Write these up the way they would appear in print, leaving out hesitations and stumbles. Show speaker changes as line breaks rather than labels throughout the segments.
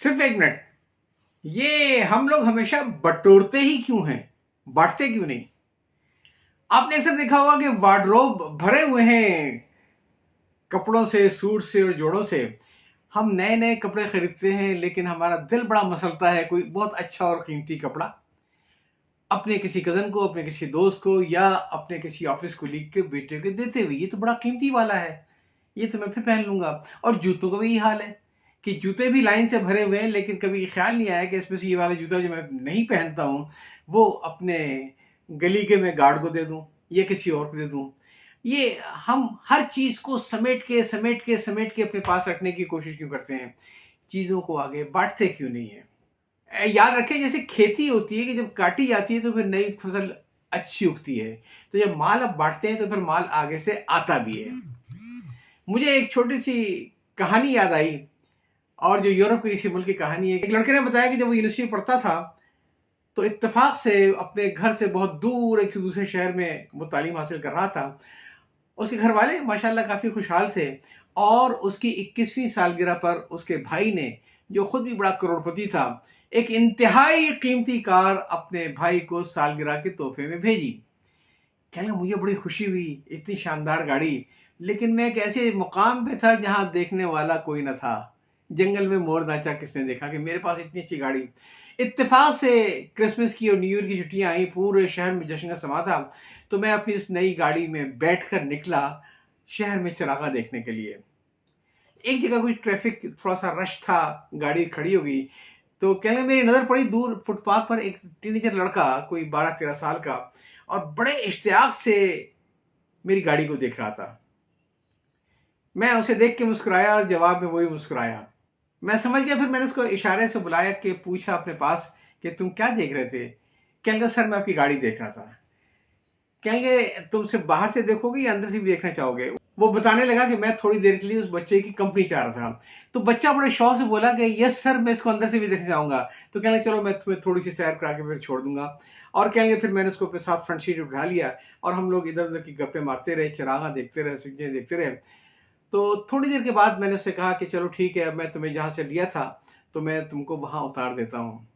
सिर्फ एक मिनट। ये हम लोग हमेशा बटोरते ही क्यों हैं, बांटते क्यों नहीं? आपने अक्सर देखा होगा कि वार्डरोब भरे हुए हैं कपड़ों से, सूट से और जोड़ों से। हम नए नए कपड़े खरीदते हैं लेकिन हमारा दिल बड़ा मसलता है कोई बहुत अच्छा और कीमती कपड़ा अपने किसी कज़न को, अपने किसी दोस्त को या अपने किसी ऑफिस कोलीग के बेटे को देते हुए। ये तो बड़ा कीमती वाला है, ये तो मैं फिर पहन लूंगा। और जूतों का भी यही हाल है कि जूते भी लाइन से भरे हुए हैं लेकिन कभी ख्याल नहीं आया कि इसमें से ये वाला जूता जो मैं नहीं पहनता हूँ वो अपने गली के मैं गार्ड को दे दूँ या किसी और को दे दूँ। ये हम हर चीज़ को समेट के अपने पास रखने की कोशिश क्यों करते हैं? चीज़ों को आगे बांटते क्यों नहीं है? याद रखें, जैसे खेती होती है कि जब काटी जाती है तो फिर नई फसल अच्छी उगती है। तो जब माल अब बांटते हैं तो फिर माल आगे से आता भी है। मुझे एक छोटी सी कहानी याद आई, और जो यूरोप के किसी मुल्क की कहानी है। एक लड़के ने बताया कि जब वो यूनिवर्सिटी में पढ़ता था तो इत्तेफाक से अपने घर से बहुत दूर एक दूसरे शहर में वो तालीम हासिल कर रहा था। उसके घर वाले माशाल्लाह काफ़ी खुशहाल थे, और उसकी 21वीं सालगिरह पर उसके भाई ने, जो खुद भी बड़ा करोड़पति था, एक इंतहाई कीमती कार अपने भाई को सालगिरह के तोहफे में भेजी। कहने लगा, मुझे बड़ी खुशी हुई, इतनी शानदार गाड़ी, लेकिन मैं एक ऐसे मुकाम पे था जहाँ देखने वाला कोई न था। जंगल में मोर नाचा किसने देखा कि मेरे पास इतनी अच्छी गाड़ी। इत्तेफाक से क्रिसमस की और न्यू ईयर की छुट्टियाँ आई, पूरे शहर में जश्न का समा था। तो मैं अपनी उस नई गाड़ी में बैठकर निकला शहर में चरागा देखने के लिए। एक जगह कोई ट्रैफिक थोड़ा सा रश था, गाड़ी खड़ी हो गई। तो कहने लगे, मेरी नज़र पड़ी दूर फुटपाथ पर एक टीनेजर लड़का, कोई 12-13 साल का, और बड़े इश्तियाक से मेरी गाड़ी को देख रहा था। मैं उसे देख के मुस्कुराया और जवाब में वही मुस्कुराया। मैं समझ गया, फिर मैंने उसको इशारे से बुलाया कि पूछा अपने पास कि तुम क्या देख रहे थे? कहने लगा, सर मैं आपकी गाड़ी देख रहा था। कहेंगे, तुम सिर्फ बाहर से देखोगे या अंदर से भी देखना चाहोगे? वो बताने लगा कि मैं थोड़ी देर के लिए उस बच्चे की कंपनी चाह रहा था। तो बच्चा बड़े शौक से बोला कि यस सर, मैं इसको अंदर से भी देखना चाहूँगा। तो कहने लगे, चलो मैं तुम्हें थोड़ी सी सैर करा के फिर छोड़ दूँगा। और कहेंगे, फिर मैंने उसको अपने साथ फ्रंट सीट पे बिठा लिया और हम लोग इधर-उधर की गप्पें मारते रहे, चरागाह देखते रहे, सिग्नल देखते रहे। तो थोड़ी देर के बाद मैंने उससे कहा कि चलो ठीक है, अब मैं तुम्हें जहाँ से लिया था तो मैं तुमको वहाँ उतार देता हूँ।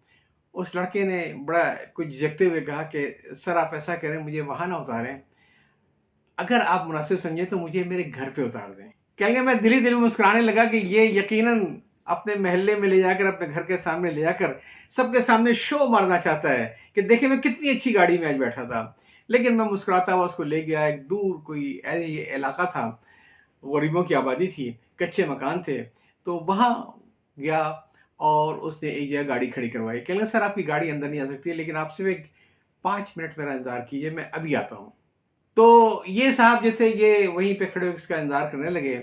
उस लड़के ने बड़ा कुछ झिझकते हुए कहा कि सर आप ऐसा करें, मुझे वहाँ ना उतारें, अगर आप मुनासिब समझे तो मुझे मेरे घर पे उतार दें। कहेंगे, मैं दिल ही दिल में मुस्कुराने लगा कि ये यकीनन अपने मोहल्ले में ले जाकर, अपने घर के सामने ले जाकर सबके सामने शो मारना चाहता है कि देखिए मैं कितनी अच्छी गाड़ी में आज बैठा था। लेकिन मैं मुस्कुराता हुआ उसको ले गया। एक दूर कोई इलाका था, गरीबों की आबादी थी, कच्चे मकान थे। तो वहाँ गया और उसने एक जगह गाड़ी खड़ी करवाई। कहने लगा, सर आपकी गाड़ी अंदर नहीं आ सकती है, लेकिन आप सिर्फ एक 5 मिनट मेरा इंतज़ार कीजिए, मैं अभी आता हूँ। तो ये साहब जैसे ये वहीं पे खड़े होकर इसका इंतज़ार करने लगे,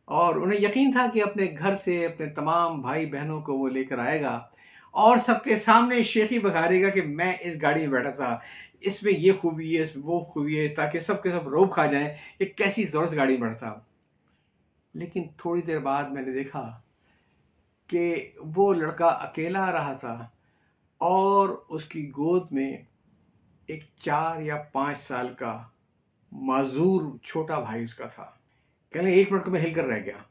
और उन्हें यकीन था कि अपने घर से अपने तमाम भाई-बहनों को वो लेकर आएगा और सबके सामने शेखी बखारेगा कि मैं इस गाड़ी में बैठा था, इसमें ये खूबी है, इसमें वो खूबी है, ताकि सब के सब रौब खा जाएँ कि कैसी ज़बरदस्त गाड़ी में बैठा था। लेकिन थोड़ी देर बाद मैंने देखा कि वो लड़का अकेला आ रहा था और उसकी गोद में एक 4 या 5 साल का माज़ूर छोटा भाई उसका था। कहने, 1 मिनट को मैं हिल कर रह गया।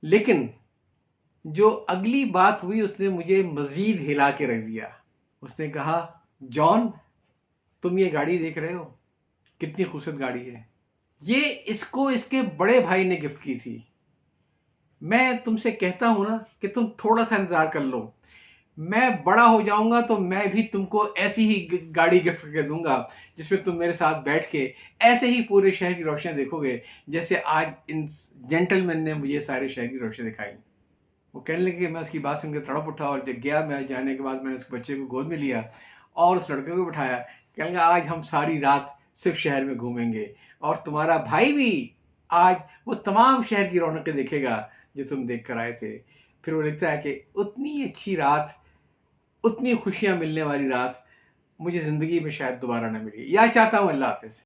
लेकिन जो अगली बात हुई उसने मुझे मज़ीद हिला के रख दिया। उसने कहा, जॉन तुम ये गाड़ी देख रहे हो? कितनी खूबसूरत गाड़ी है। ये इसको इसके बड़े भाई ने गिफ्ट की थी। मैं तुमसे कहता हूँ ना कि तुम थोड़ा-सा इंतज़ार कर लो। मैं बड़ा हो जाऊँगा तो मैं भी तुमको ऐसी ही गाड़ी गिफ्ट करके दूँगा, जिसमें तुम मेरे साथ बैठ के ऐसे ही पूरे शहर की रोशनियाँ देखोगे, जैसे आज इन जेंटलमैन ने मुझे सारे शहर की रोशनी दिखाई। वो कहने लगे कि मैं उसकी बात सुन के तड़प उठा, और जब गया मैं, जाने के बाद मैंने उस बच्चे को गोद में लिया और उस लड़के को बिठाया। कहने लगा, आज हम सारी रात सिर्फ शहर में घूमेंगे और तुम्हारा भाई भी आज वो तमाम शहर की रौनकें देखेगा जो तुम देख कर आए थे। फिर वो लिखता है कि उतनी अच्छी रात, उतनी खुशियाँ मिलने वाली रात मुझे ज़िंदगी में शायद दोबारा ना मिली। यह चाहता हूँ। अल्लाह हाफ़िज़।